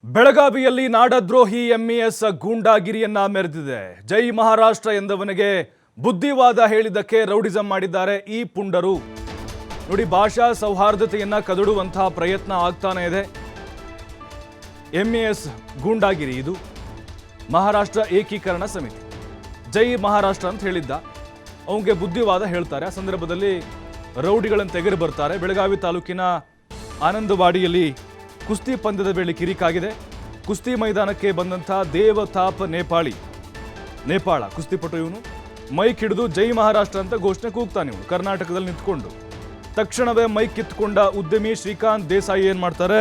ಬೆಳಗಾವಿಯಲ್ಲಿ ನಾಡದ್ರೋಹಿ ಎಂಇಎಸ್ ಗೂಂಡಾಗಿರಿಯನ್ನ ಮೆರೆದಿದೆ. ಜೈ ಮಹಾರಾಷ್ಟ್ರ ಎಂದವನಿಗೆ ಬುದ್ಧಿವಾದ ಹೇಳಿದ್ದಕ್ಕೆ ರೌಡಿಸಂ ಮಾಡಿದ್ದಾರೆ ಈ ಪುಂಡರು. ನೋಡಿ, ಭಾಷಾ ಸೌಹಾರ್ದತೆಯನ್ನ ಕದಡುವಂತಹ ಪ್ರಯತ್ನ ಆಗ್ತಾನೆ ಇದೆ. ಎಂಇಎಸ್ ಗೂಂಡಾಗಿರಿ ಇದು. ಮಹಾರಾಷ್ಟ್ರ ಏಕೀಕರಣ ಸಮಿತಿ ಜೈ ಮಹಾರಾಷ್ಟ್ರ ಅಂತ ಹೇಳಿದ್ದ, ಅವನಿಗೆ ಬುದ್ಧಿವಾದ ಹೇಳ್ತಾರೆ. ಆ ಸಂದರ್ಭದಲ್ಲಿ ರೌಡಿಗಳನ್ನು ತೆಗೆದು ಬರ್ತಾರೆ. ಬೆಳಗಾವಿ ತಾಲೂಕಿನ ಆನಂದವಾಡಿಯಲ್ಲಿ ಕುಸ್ತಿ ಪಂದ್ಯದ ವೇಳೆ ಕಿರಿಕಾಗಿದೆ. ಕುಸ್ತಿ ಮೈದಾನಕ್ಕೆ ಬಂದಂಥ ದೇವತಾಪ್ ನೇಪಾಳ ಕುಸ್ತಿಪಟು ಇವನು ಮೈಕ್ ಹಿಡಿದು ಜೈ ಮಹಾರಾಷ್ಟ್ರ ಅಂತ ಘೋಷಣೆ ಕೂಗ್ತಾನೆ. ಇವನು ಕರ್ನಾಟಕದಲ್ಲಿ ನಿಂತ್ಕೊಂಡು ತಕ್ಷಣವೇ ಮೈಕ್ ಕಿತ್ಕೊಂಡ ಉದ್ಯಮಿ ಶ್ರೀಕಾಂತ್ ದೇಸಾಯಿ ಏನ್ ಮಾಡ್ತಾರೆ,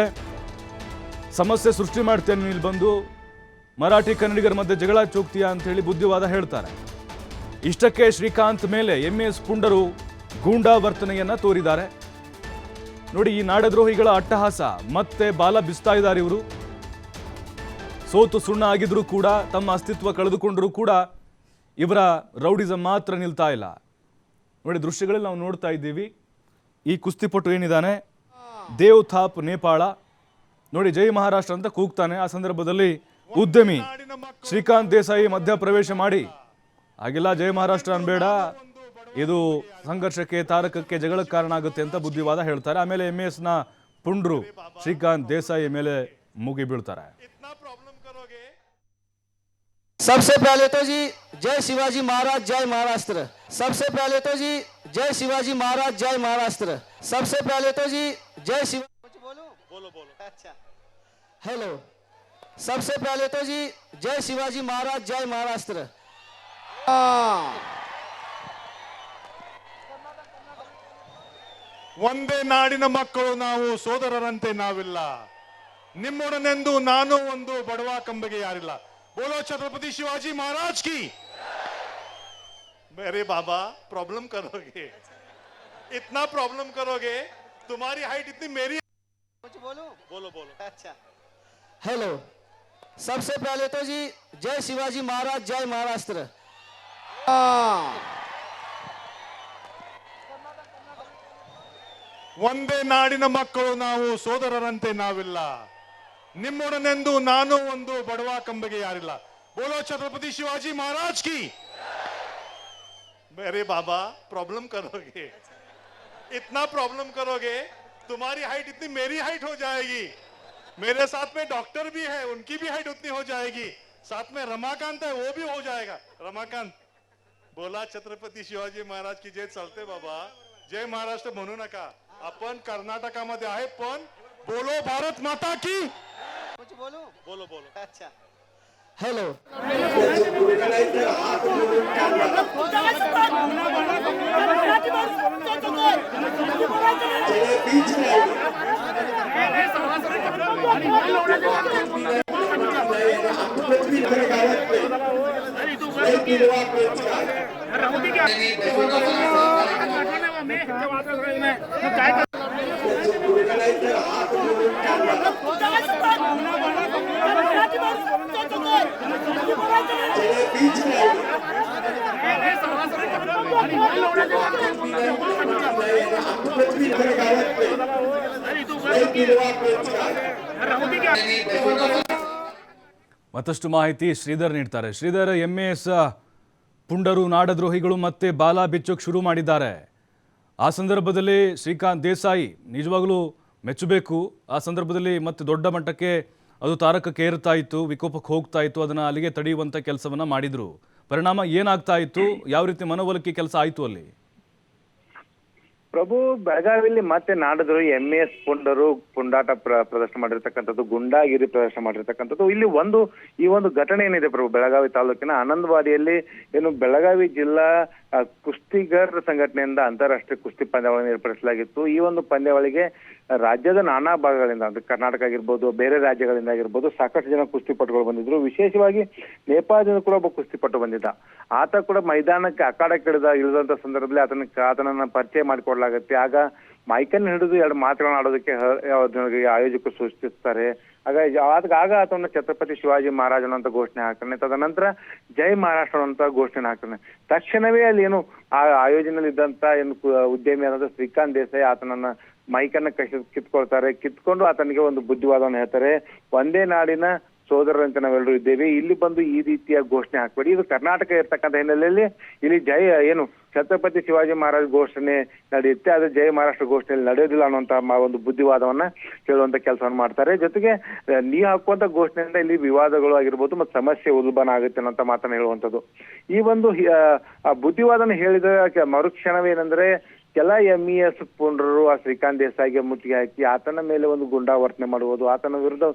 ಸಮಸ್ಯೆ ಸೃಷ್ಟಿ ಮಾಡ್ತೇನೆ, ಇಲ್ಲಿ ಬಂದು ಮರಾಠಿ ಕನ್ನಡಿಗರ ಮಧ್ಯೆ ಜಗಳ ಚೋಗ್ತೀಯಾ ಅಂತ ಹೇಳಿ ಬುದ್ಧಿವಾದ ಹೇಳ್ತಾರೆ. ಇಷ್ಟಕ್ಕೆ ಶ್ರೀಕಾಂತ್ ಮೇಲೆ ಎಂಇಎಸ್ ಪುಂಡರು ಗೂಂಡಾ ವರ್ತನೆಯನ್ನ ತೋರಿದ್ದಾರೆ. ನೋಡಿ, ಈ ನಾಡದ್ರೋಹಿಗಳ ಅಟ್ಟಹಾಸ ಮತ್ತೆ ಬಾಲ ಬಿಸ್ತಾ ಇದ್ದಾರೆ ಇವರು. ಸೋತು ಸುಣ್ಣ ಆಗಿದ್ರು ಕೂಡ, ತಮ್ಮ ಅಸ್ತಿತ್ವ ಕಳೆದುಕೊಂಡರೂ ಕೂಡ ಇವರ ರೌಡಿಸಂ ಮಾತ್ರ ನಿಲ್ತಾ ಇಲ್ಲ. ನೋಡಿ, ದೃಶ್ಯಗಳಲ್ಲಿ ನಾವು ನೋಡ್ತಾ ಇದ್ದೀವಿ. ಈ ಕುಸ್ತಿಪಟು ಏನಿದ್ದಾನೆ ದೇವತಾಪ್ ನೇಪಾಳ, ನೋಡಿ ಜೈ ಮಹಾರಾಷ್ಟ್ರ ಅಂತ ಕೂಗ್ತಾನೆ. ಆ ಸಂದರ್ಭದಲ್ಲಿ ಉದ್ಯಮಿ ಶ್ರೀಕಾಂತ್ ದೇಸಾಯಿ ಮಧ್ಯ ಪ್ರವೇಶ ಮಾಡಿ, ಹಾಗೆಲ್ಲ ಜೈ ಮಹಾರಾಷ್ಟ್ರ ಅನ್ಬೇಡ, ಇದು ಸಂಘರ್ಷಕ್ಕೆ ತಾರಕಕ್ಕೆ ಜಗಳಕ್ಕೆ ಕಾರಣ ಆಗುತ್ತೆ ಅಂತ ಬುದ್ಧಿವಾದ ಹೇಳ್ತಾರೆ. ಆಮೇಲೆ ಎಂಇಎಸ್ ನ ಪುಂಡ್ರು ಶ್ರೀಕಾಂತ್ ದೇಸಾಯಿ ಮೇಲೆ ಮುಗಿ ಬೀಳ್ತಾರೆ. सबसे पहले तो जी जय शिवाजी महाराज जय महाराष्ट्र। सबसे पहले तो जी जय शिवाजी महाराज जय महाराष्ट्र। सबसे पहले तो जी जय शिव बोलो अच्छा हेलो। सबसे पहले तो जी जय शिवाजी महाराज जय महाराष्ट्र। ಒಂದೇ ನಾಡಿನ ಮಕ್ಕಳು ನಾವು, ಸೋದರರಂತೆ ನಾವಿಲ್ಲ, ನಿಮ್ಮೊಡನೆಂದು ನಾನು ಒಂದು, ಬಡವ ಕಂಬಗೆ ಯಾರಿಲ್ಲ. बोलो छत्रपति शिवाजी महाराज की। मेरे बाबा प्रॉब्लम करोगे, इतना प्रॉब्लम करोगे, तुम्हारी हाइट इतनी मेरी। बोलो अच्छा हेलो। सबसे पहले तो जी जय शिवाजी महाराज जय महाराष्ट्र। ಒಂದೇ ನಾಡಿನ ಮಕ್ಕಳು ನಾವು, ಸೋದರರಂತೆ ನಾವಿಲ್ಲ, ನಿಮ್ಮೊಡನೆಂದು ನಾನು ಒಂದು, ಬಡವ ಕಂಬಗೆ ಯಾರಿಲ್ಲ. बोलो छत्रपति शिवाजी महाराज की। मेरे बाबा प्रॉब्लम करोगे, इतना प्रॉब्लम करोगे, तुम्हारी हाइट इतनी मेरी हाइट हो जाएगी। मेरे साथ में डॉक्टर भी है, उनकी भी हाइट उतनी हो जाएगी। साथ में रमाकांत है, वो भी हो जाएगा। रमाकांत बोला छत्रपति शिवाजी महाराज की जय. चालते बाबा, जय महाराष्ट्र म्हणू नका. आपण कर्नाटकामध्ये आहे, पण बोलो भारत माता की। बोलो अच्छा हेलो। ಮತ್ತಷ್ಟು ಮಾಹಿತಿ ಶ್ರೀಧರ್ ನೀಡ್ತಾರೆ. ಶ್ರೀಧರ್, ಎಂಇಎಸ್ ಪುಂಡರು ನಾಡದ್ರೋಹಿಗಳು ಮತ್ತೆ ಬಾಲ ಬಿಚ್ಚೋಕ್ ಶುರು ಮಾಡಿದ್ದಾರೆ. ಆ ಸಂದರ್ಭದಲ್ಲಿ ಶ್ರೀಕಾಂತ್ ದೇಸಾಯಿ ನಿಜವಾಗಲೂ ಮೆಚ್ಚಬೇಕು. ಆ ಸಂದರ್ಭದಲ್ಲಿ ಮತ್ತೆ ದೊಡ್ಡ ಮಟ್ಟಕ್ಕೆ ಅದು ತಾರಕಕ್ಕೆ ಏರ್ತಾ ಇತ್ತು, ವಿಕೋಪಕ್ಕೆ ಹೋಗ್ತಾ ಇತ್ತು. ಅದನ್ನು ಅಲ್ಲಿಗೆ ತಡೆಯುವಂಥ ಕೆಲಸವನ್ನ ಮಾಡಿದ್ರು. ಪರಿಣಾಮ ಏನಾಗ್ತಾ ಇತ್ತು, ಯಾವ ರೀತಿ ಮನವೊಲಿಕೆ ಕೆಲಸ ಆಯಿತು ಅಲ್ಲಿ? ಪ್ರಭು, ಬೆಳಗಾವಿಯಲ್ಲಿ ಮತ್ತೆ ನಾಡದ್ರೋಹಿ ಎಂಇಎಸ್ ಪುಂಡರು ಪುಂಡಾಟ ಪ್ರದರ್ಶನ ಮಾಡಿರ್ತಕ್ಕಂಥದ್ದು, ಗುಂಡಾಗಿರಿ ಪ್ರದರ್ಶನ ಮಾಡಿರ್ತಕ್ಕಂಥದ್ದು. ಇಲ್ಲಿ ಈ ಒಂದು ಘಟನೆ ಏನಿದೆ ಪ್ರಭು, ಬೆಳಗಾವಿ ತಾಲೂಕಿನ ಆನಂದವಾಡಿಯಲ್ಲಿ ಏನು ಬೆಳಗಾವಿ ಜಿಲ್ಲಾ ಕುಸ್ತಿಗರ್ ಸಂಘಟನೆಯಿಂದ ಅಂತಾರಾಷ್ಟ್ರೀಯ ಕುಸ್ತಿ ಪಂದ್ಯಾವಳಿಯನ್ನು ಏರ್ಪಡಿಸಲಾಗಿತ್ತು. ಈ ಒಂದು ಪಂದ್ಯಾವಳಿಗೆ ರಾಜ್ಯದ ನಾನಾ ಭಾಗಗಳಿಂದ, ಅಂದ್ರೆ ಕರ್ನಾಟಕ ಆಗಿರ್ಬೋದು, ಬೇರೆ ರಾಜ್ಯಗಳಿಂದ ಆಗಿರ್ಬೋದು, ಸಾಕಷ್ಟು ಜನ ಕುಸ್ತಿಪಟುಗಳು ಬಂದಿದ್ರು. ವಿಶೇಷವಾಗಿ ನೇಪಾಳದಿಂದ ಕೂಡ ಒಬ್ಬ ಕುಸ್ತಿಪಟು ಬಂದಿದ್ದ. ಆತ ಕೂಡ ಮೈದಾನಕ್ಕೆ ಅಖಾಡಕ್ಕೆ ಇಳಿದಂತ ಸಂದರ್ಭದಲ್ಲಿ ಆತನನ್ನ ಪರಿಚಯ ಮಾಡಿಕೊಡ್ಲಾಗುತ್ತೆ. ಆಗ ಮೈಕನ್ನು ಹಿಡಿದು ಎರಡು ಮಾತುಗಳನ್ನ ಆಡೋದಕ್ಕೆ ಆಯೋಜಕರು ಸೂಚಿಸ್ತಾರೆ. ಆಗ ಆತನ ಛತ್ರಪತಿ ಶಿವಾಜಿ ಮಹಾರಾಜ್ ಅಂತ ಘೋಷಣೆ ಹಾಕ್ತಾನೆ. ತದನಂತರ ಜೈ ಮಹಾರಾಷ್ಟ್ರ ಅಂತ ಘೋಷಣೆ ಹಾಕ್ತಾನೆ. ತಕ್ಷಣವೇ ಅಲ್ಲಿ ಏನು ಆ ಆಯೋಜನೆಯಲ್ಲಿ ಇದ್ದಂತ ಏನು ಉದ್ಯಮಿ ಆದಂತ ಶ್ರೀಕಾಂತ್ ದೇಸಾಯಿ ಆತನನ್ನ ಮೈಕನ್ನ ಕಿತ್ಕೊಳ್ತಾರೆ. ಕಿತ್ಕೊಂಡು ಆತನಿಗೆ ಒಂದು ಬುದ್ಧಿವಾದವನ್ನು ಹೇಳ್ತಾರೆ. ಒಂದೇ ನಾಡಿನ ಸೋದರರಂತೆ ನಾವೆಲ್ಲರೂ ಇದ್ದೇವೆ, ಇಲ್ಲಿ ಬಂದು ಈ ರೀತಿಯ ಘೋಷಣೆ ಹಾಕ್ಬೇಡಿ. ಇದು ಕರ್ನಾಟಕ ಇರ್ತಕ್ಕಂಥ ಹಿನ್ನೆಲೆಯಲ್ಲಿ ಇಲ್ಲಿ ಛತ್ರಪತಿ ಶಿವಾಜಿ ಮಹಾರಾಜ್ ಘೋಷಣೆ ನಡೆಯುತ್ತೆ, ಆದ್ರೆ ಜೈ ಮಹಾರಾಷ್ಟ್ರ ಘೋಷಣೆಯಲ್ಲಿ ನಡೆಯೋದಿಲ್ಲ ಅನ್ನುವಂತ ಒಂದು ಬುದ್ಧಿವಾದವನ್ನ ಹೇಳುವಂತ ಕೆಲಸವನ್ನು ಮಾಡ್ತಾರೆ. ಜೊತೆಗೆ ನೀವು ಹಾಕುವಂತ ಘೋಷಣೆಯಿಂದ ಇಲ್ಲಿ ವಿವಾದಗಳು ಆಗಿರ್ಬೋದು ಮತ್ತು ಸಮಸ್ಯೆ ಉಲ್ಬಣ ಆಗುತ್ತೆ ಅನ್ನೋಂತ ಮಾತನ್ನ ಹೇಳುವಂಥದ್ದು. ಈ ಒಂದು ಬುದ್ಧಿವಾದನ ಹೇಳಿದ ಮರುಕ್ಷಣವೇನೆಂದ್ರೆ ಕೆಲ MES ಪುಂಡ್ರರು ಆ ಶ್ರೀಕಾಂತ್ ದೇಸಾಯಿಗೆ ಮುತ್ತಿಗೆ ಹಾಕಿ ಆತನ ಮೇಲೆ ಒಂದು ಗುಂಡಾವರ್ತನೆ ಮಾಡುವುದು, ಆತನ ವಿರುದ್ಧ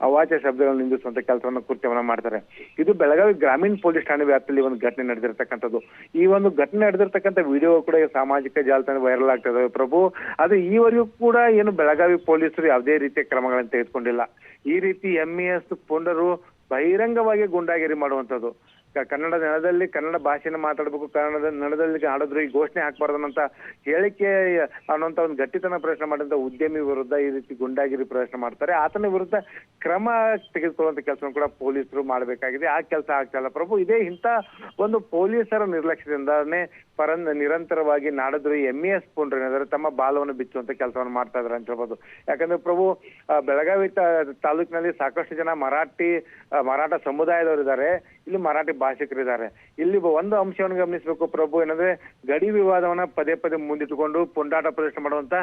ಅವಾಚ್ಯ ಶಬ್ದಗಳನ್ನು ನಿಂದಿಸುವಂತ ಕೆಲಸವನ್ನು ಕೃತ್ಯವನ್ನ ಮಾಡ್ತಾರೆ. ಇದು ಬೆಳಗಾವಿ ಗ್ರಾಮೀಣ ಪೊಲೀಸ್ ಠಾಣೆ ವ್ಯಾಪ್ತಿಯಲ್ಲಿ ಒಂದು ಘಟನೆ ನಡೆದಿರ್ತಕ್ಕಂಥದ್ದು. ಈ ಒಂದು ಘಟನೆ ನಡೆದಿರ್ತಕ್ಕಂಥ ವಿಡಿಯೋ ಕೂಡ ಸಾಮಾಜಿಕ ಜಾಲತಾಣ ವೈರಲ್ ಆಗ್ತದೆ ಪ್ರಭು. ಆದ್ರೆ ಈವರೆಗೂ ಕೂಡ ಏನು ಬೆಳಗಾವಿ ಪೊಲೀಸರು ಯಾವುದೇ ರೀತಿಯ ಕ್ರಮಗಳನ್ನು ತೆಗೆದುಕೊಂಡಿಲ್ಲ. ಈ ರೀತಿ MES ಪುಂಡರು ಬಹಿರಂಗವಾಗಿ ಗುಂಡಾಗಿರಿ ಮಾಡುವಂಥದ್ದು, ಕನ್ನಡ ನೆಲದಲ್ಲಿ ಕನ್ನಡ ಭಾಷೆನ ಮಾತಾಡ್ಬೇಕು, ಕನ್ನಡದ ನೆಲದಲ್ಲಿ ಆಡೋದ್ರು ಈ ಘೋಷಣೆ ಹಾಕ್ಬಾರ್ದು ಅನ್ನೋಂತ ಹೇಳಿಕೆ ಅನ್ನೋಂತ ಒಂದು ಗಟ್ಟಿತನ ಪ್ರಶ್ನೆ ಮಾಡಿದಂತ ಉದ್ಯಮಿ ವಿರುದ್ಧ ಈ ರೀತಿ ಗುಂಡಾಗಿರಿ ಪ್ರಶ್ನೆ ಮಾಡ್ತಾರೆ. ಆತನ ವಿರುದ್ಧ ಕ್ರಮ ತೆಗೆದುಕೊಳ್ಳುವಂತ ಕೆಲಸ ಕೂಡ ಪೊಲೀಸರು ಮಾಡಬೇಕಾಗಿದೆ. ಆ ಕೆಲಸ ಆಗ್ತಾ ಪ್ರಭು. ಇದೇ ಇಂಥ ಒಂದು ಪೊಲೀಸರ ನಿರ್ಲಕ್ಷ್ಯದಿಂದಾನೇ ನಿರಂತರವಾಗಿ ನಾಡದ್ರೋಹಿ MES ಪುಂಡ್ರೇನಾದ್ರೆ ತಮ್ಮ ಬಾಲವನ್ನು ಬಿಚ್ಚುವಂತ ಕೆಲಸವನ್ನು ಮಾಡ್ತಾ ಇದಾರೆ ಅಂತ ಹೇಳ್ಬೋದು. ಯಾಕಂದ್ರೆ ಪ್ರಭು ಬೆಳಗಾವಿ ತಾಲೂಕಿನಲ್ಲಿ ಸಾಕಷ್ಟು ಜನ ಮರಾಠ ಸಮುದಾಯದವರು ಇದ್ದಾರೆ, ಇಲ್ಲಿ ಮರಾಠಿ ಭಾಷಿಕರಿದ್ದಾರೆ. ಇಲ್ಲಿ ಒಂದು ಅಂಶವನ್ನು ಗಮನಿಸಬೇಕು ಪ್ರಭು, ಏನಂದ್ರೆ ಗಡಿ ವಿವಾದವನ್ನ ಪದೇ ಪದೇ ಮುಂದಿಟ್ಟುಕೊಂಡು ಪುಂಡಾಟ ಪ್ರದರ್ಶನ ಮಾಡುವಂತ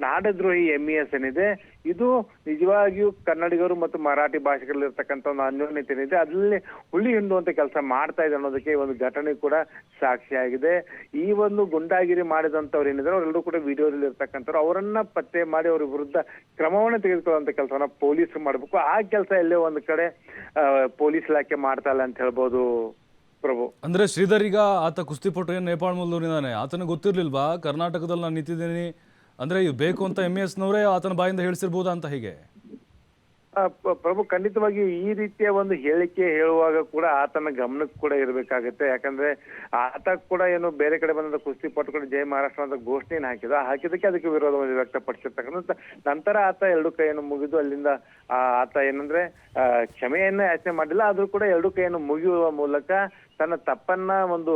ನಾಡದ್ರೋಹಿ MES ಏನಿದೆ, ಇದು ನಿಜವಾಗಿಯೂ ಕನ್ನಡಿಗರು ಮತ್ತು ಮರಾಠಿ ಭಾಷೆಗಳಲ್ಲಿ ಇರ್ತಕ್ಕಂಥ ಒಂದು ಅನ್ಯೋನ್ಯತೆ ಏನಿದೆ ಅದರಲ್ಲಿ ಹುಳಿ ಹಿಂಡುವಂತ ಕೆಲಸ ಮಾಡ್ತಾ ಇದೆ ಅನ್ನೋದಕ್ಕೆ ಒಂದು ಘಟನೆ ಕೂಡ ಸಾಕ್ಷಿಯಾಗಿದೆ. ಈ ಒಂದು ಗುಂಡಾಗಿರಿ ಮಾಡಿದಂತವ್ರು ಏನಿದ್ದಾರೆ ಅವರೆಲ್ಲರೂ ಕೂಡ ವಿಡಿಯೋದಲ್ಲಿ ಇರ್ತಕ್ಕಂಥವ್ರು, ಅವರನ್ನ ಪತ್ತೆ ಮಾಡಿ ಅವ್ರ ವಿರುದ್ಧ ಕ್ರಮವನ್ನು ತೆಗೆದುಕೊಳ್ಳುವಂತ ಕೆಲಸವನ್ನ ಪೊಲೀಸರು ಮಾಡ್ಬೇಕು. ಆ ಕೆಲಸ ಎಲ್ಲೇ ಒಂದ್ ಕಡೆ ಪೊಲೀಸ್ ಇಲಾಖೆ ಮಾಡ್ತಾ ಇಲ್ಲ ಅಂತ ಹೇಳ್ಬೋದು ಪ್ರಭು. ಅಂದ್ರೆ ಶ್ರೀಧರ್, ಈಗ ಆತ ಕುಸ್ತಿಪಟು ಏನು ನೇಪಾಳ ಮೂಲದವನಿದ್ದಾನೆ, ಆತನಿಗೆ ಗೊತ್ತಿರ್ಲಿಲ್ವಾ ಕರ್ನಾಟಕದಲ್ಲಿ ನಾನು ನಿಂತಿದ್ದೀನಿ ಅಂದ್ರೆ ಇದು ಬೇಕು ಅಂತ MESನವರೇ ಆತನ ಬಾಯಿಂದ ಹೇಳಿಸಿರ್ಬೋದಾ ಅಂತ? ಹೀಗೆ ಪ್ರಭು ಖಂಡಿತವಾಗಿ ಈ ರೀತಿಯ ಒಂದು ಹೇಳಿಕೆ ಹೇಳುವಾಗ ಕೂಡ ಆತನ ಗಮನಕ್ಕೆ ಕೂಡ ಇರಬೇಕಾಗುತ್ತೆ. ಯಾಕಂದ್ರೆ ಆತ ಕೂಡ ಏನು ಬೇರೆ ಕಡೆ ಬಂದಂತ ಕುಸ್ತಿಪಟುಗಳು ಜೈ ಮಹಾರಾಷ್ಟ್ರ ಅಂತ ಘೋಷಣೆಯನ್ನು ಹಾಕಿದಕ್ಕೆ ಅದಕ್ಕೆ ವಿರೋಧವನ್ನು ವ್ಯಕ್ತಪಡಿಸಿರ್ತಕ್ಕಂಥ ನಂತರ ಆತ ಎರಡು ಕೈಯನ್ನು ಮುಗಿದು ಅಲ್ಲಿಂದ ಆತ ಏನಂದ್ರೆ ಕ್ಷಮೆಯನ್ನ ಯಾಚನೆ ಮಾಡಿಲ್ಲ, ಆದ್ರೂ ಕೂಡ ಎರಡು ಕೈಯನ್ನು ಮುಗಿಯುವ ಮೂಲಕ ತನ್ನ ತಪ್ಪನ್ನ ಒಂದು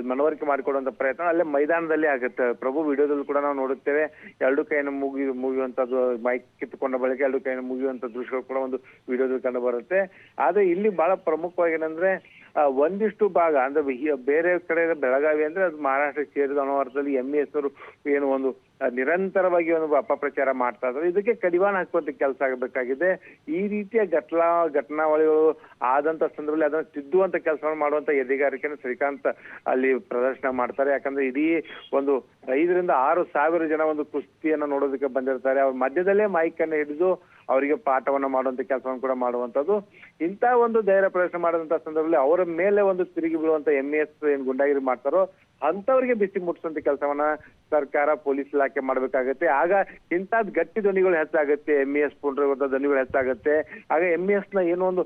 ಮನವರಿಕೆ ಮಾಡಿಕೊಡುವಂತ ಪ್ರಯತ್ನ ಅಲ್ಲೇ ಮೈದಾನದಲ್ಲಿ ಆಗುತ್ತೆ ಪ್ರಭು. ವಿಡಿಯೋದಲ್ಲಿ ಕೂಡ ನಾವು ನೋಡುತ್ತೇವೆ, ಎರಡು ಕೈಯನ್ನು ಮುಗಿಯುವಂತದ್ದು, ಮೈಕ್ ಕಿತ್ತುಕೊಂಡ ಬಳಿಕ ಎರಡು ಕೈಯನ್ನು ಮುಗಿಯುವಂತ ದೃಶ್ಯಗಳು ಕೂಡ ಒಂದು ವಿಡಿಯೋದಲ್ಲಿ ಕಂಡು ಬರುತ್ತೆ. ಆದ್ರೆ ಇಲ್ಲಿ ಬಹಳ ಪ್ರಮುಖವಾಗಿ ಏನಂದ್ರೆ ಒಂದಿಷ್ಟು ಭಾಗ ಅಂದ್ರೆ ಬೇರೆ ಕಡೆ ಬೆಳಗಾವಿ ಅಂದ್ರೆ ಅದು ಮಹಾರಾಷ್ಟ್ರಕ್ಕೆ ಸೇರಿದ ಅನ್ನೋ ಅರ್ಥದಲ್ಲಿ MESನವರು ಏನು ಒಂದು ನಿರಂತರವಾಗಿ ಒಂದು ಅಪಪ್ರಚಾರ ಮಾಡ್ತಾ ಇದ್ದಾರೆ. ಇದಕ್ಕೆ ಕಡಿವಾಣ ಹಾಕುವಂತ ಕೆಲಸ ಆಗಬೇಕಾಗಿದೆ. ಈ ರೀತಿಯ ಘಟನಾವಳಿಗಳು ಆದಂತ ಸಂದರ್ಭದಲ್ಲಿ ಅದನ್ನು ತಿದ್ದುವಂತ ಕೆಲಸವನ್ನು ಮಾಡುವಂತ ಎದೆಗಾರಿಕೆಯನ್ನು ಶ್ರೀಕಾಂತ್ ಅಲ್ಲಿ ಪ್ರದರ್ಶನ ಮಾಡ್ತಾರೆ. ಯಾಕಂದ್ರೆ ಇಡೀ ಒಂದು 5,000 to 6,000 ಜನ ಒಂದು ಕುಸ್ತಿಯನ್ನ ನೋಡೋದಕ್ಕೆ ಬಂದಿರ್ತಾರೆ. ಅವ್ರ ಮಧ್ಯದಲ್ಲೇ ಮೈಕ್ ಅನ್ನು ಹಿಡಿದು ಅವರಿಗೆ ಪಾಠವನ್ನ ಮಾಡುವಂತ ಕೆಲಸವನ್ನು ಕೂಡ ಮಾಡುವಂತದ್ದು. ಇಂಥ ಒಂದು ಧೈರ್ಯ ಪ್ರದರ್ಶನ ಮಾಡಿದಂತ ಸಂದರ್ಭದಲ್ಲಿ ಅವರ ಮೇಲೆ ಒಂದು ತಿರುಗಿ ಬೀಳುವಂತ MES ಏನ್ ಗುಂಡಾಗಿರಿ ಮಾಡ್ತಾರೋ ಅಂತವರಿಗೆ ಬಿಸಿ ಮುಟ್ಟಿಸುವಂತ ಕೆಲಸವನ್ನ ಸರ್ಕಾರ ಪೊಲೀಸ್ ಇಲಾಖೆ ಮಾಡ್ಬೇಕಾಗತ್ತೆ. ಆಗ ಇಂಥದ್ ಗಟ್ಟಿ ಧ್ವನಿಗಳು ಹೆಚ್ಚಾಗುತ್ತೆ, MES ಪುಂಡ್ರ ಧ್ವನಿಗಳು ಹೆಚ್ಚಾಗುತ್ತೆ. ಆಗ MESನ ಏನೋ ಒಂದು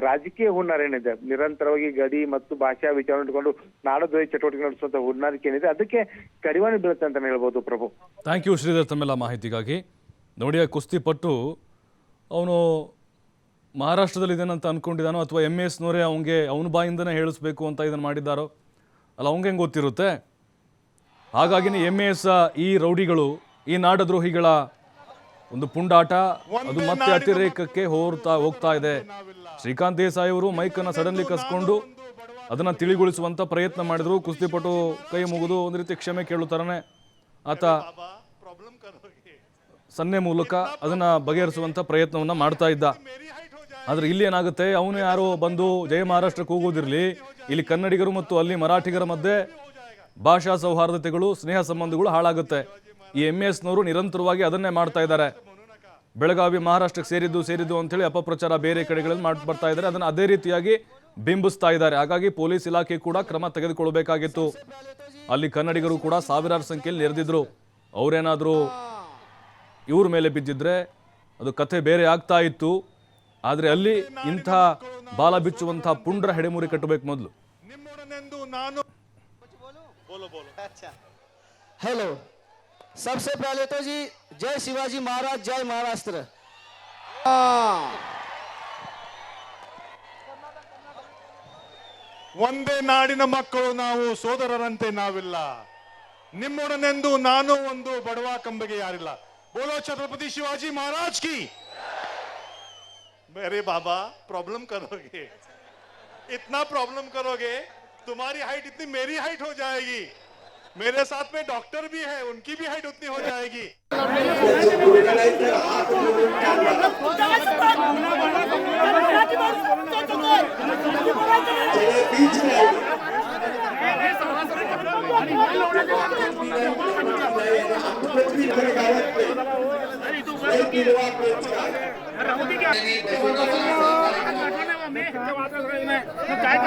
ರಾಜಕೀಯ ಹುನ್ನಾರ ಏನಿದೆ, ನಿರಂತರವಾಗಿ ಗಡಿ ಮತ್ತು ಭಾಷಾ ವಿಚಾರ ಇಟ್ಕೊಂಡು ನಾಡದ್ರೋಹಿ ಚಟುವಟಿಕೆ ನಡೆಸುವಂತ ಹುನ್ನಾರಿಕೆ ಏನಿದೆ ಅದಕ್ಕೆ ಕಡಿವಾಣ ಬೀಳುತ್ತೆ ಅಂತ ಹೇಳ್ಬೋದು ಪ್ರಭು. ಥ್ಯಾಂಕ್ ಯು ಶ್ರೀಧರ್ ತಮ್ಮೆಲ್ಲ ಮಾಹಿತಿಗಾಗಿ. ನೋಡಿ, ಕುಸ್ತಿಪಟ್ಟು ಅವನು ಮಹಾರಾಷ್ಟ್ರದಲ್ಲಿ ಇದೇನಂತ ಅನ್ಕೊಂಡಿದ್ದಾನೋ ಅಥವಾ MESನವರೇ ಅವನ ಬಾಯಿಂದನೇ ಹೇಳಿಸ್ಬೇಕು ಅಂತ ಇದನ್ನು ಮಾಡಿದ್ದಾರೋ ಅಲ್ಲ, ಅವಂಗೆ ಹೆಂಗೆ ಗೊತ್ತಿರುತ್ತೆ. ಹಾಗಾಗಿನೇ MES ಈ ರೌಡಿಗಳು, ಈ ನಾಡದ್ರೋಹಿಗಳ ಒಂದು ಪುಂಡಾಟ ಅದು ಮತ್ತೆ ಅತಿರೇಕಕ್ಕೆ ಹೋಗ್ತಾ ಇದೆ. ಶ್ರೀಕಾಂತ್ ದೇಸಾಯಿ ಅವರು ಮೈಕನ್ನು ಸಡನ್ಲಿ ಕಸ್ಕೊಂಡು ಅದನ್ನು ತಿಳಿಗೊಳಿಸುವಂಥ ಪ್ರಯತ್ನ ಮಾಡಿದ್ರು. ಕುಸ್ತಿಪಟು ಕೈ ಮುಗಿದು ಒಂದು ರೀತಿ ಕ್ಷಮೆ ಕೇಳುತ್ತಾರನೆ ಆತ ಸನ್ನೆ ಮೂಲಕ ಅದನ್ನ ಬಗೆಹರಿಸುವಂತ ಪ್ರಯತ್ನವನ್ನ ಮಾಡ್ತಾ ಇದ್ದ. ಆದ್ರೆ ಇಲ್ಲಿ ಏನಾಗುತ್ತೆ, ಅವನು ಯಾರೋ ಬಂದು ಜಯ ಮಹಾರಾಷ್ಟ್ರಕ್ಕೆ ಹೋಗೋದಿರ್ಲಿ, ಇಲ್ಲಿ ಕನ್ನಡಿಗರು ಮತ್ತು ಅಲ್ಲಿ ಮರಾಠಿಗರ ಮಧ್ಯೆ ಭಾಷಾ ಸೌಹಾರ್ದತೆಗಳು, ಸ್ನೇಹ ಸಂಬಂಧಗಳು ಹಾಳಾಗುತ್ತೆ. ಈ MESನವರು ನಿರಂತರವಾಗಿ ಅದನ್ನೇ ಮಾಡ್ತಾ ಇದ್ದಾರೆ. ಬೆಳಗಾವಿ ಮಹಾರಾಷ್ಟ್ರಕ್ಕೆ ಸೇರಿದ್ದು ಅಂತೇಳಿ ಅಪಪ್ರಚಾರ ಬೇರೆ ಕಡೆಗಳಲ್ಲಿ ಬರ್ತಾ ಇದ್ದಾರೆ. ಅದನ್ನು ಅದೇ ರೀತಿಯಾಗಿ ಬಿಂಬಿಸ್ತಾ ಇದ್ದಾರೆ. ಹಾಗಾಗಿ ಪೊಲೀಸ್ ಇಲಾಖೆ ಕೂಡ ಕ್ರಮ ತೆಗೆದುಕೊಳ್ಬೇಕಾಗಿತ್ತು. ಅಲ್ಲಿ ಕನ್ನಡಿಗರು ಕೂಡ ಸಾವಿರಾರು ಸಂಖ್ಯೆಯಲ್ಲಿ ನೆರೆದಿದ್ರು. ಅವರೇನಾದರೂ ಇವ್ರ ಮೇಲೆ ಬಿದ್ದಿದ್ರೆ ಅದು ಕಥೆ ಬೇರೆ ಆಗ್ತಾ ಇತ್ತು. ಆದ್ರೆ ಅಲ್ಲಿ ಇಂಥ ಬಾಲ ಬಿಚ್ಚುವಂಥ ಪುಂಡ್ರ ಹೆಡೆಮುರಿ ಕಟ್ಟಬೇಕು ಮೊದಲು. हेलो, सबसे पहले तो जी जय शिवाजी महाराज, जय महाराष्ट्र। ಒಂದೇ ನಾಡಿನ ಮಕ್ಕಳು ನಾವು, ಸೋದರರಂತೆ ನಾವಿಲ್ಲ. ನಿಮ್ಮೊಡನೆಂದು ನಾನು ಒಂದು ಬಡವ ಕಂಬಗೆ ಯಾರಿಲ್ಲ. बोलो छत्रपति शिवाजी महाराज की. मेरे बाबा प्रॉब्लम करोगे, इतना प्रॉब्लम करोगे, तुम्हारी हाइट इतनी मेरी हाइट हो जाएगी. मेरे साथ में डॉक्टर भी है, उनकी भी हाइट उतनी हो जाएगी. काय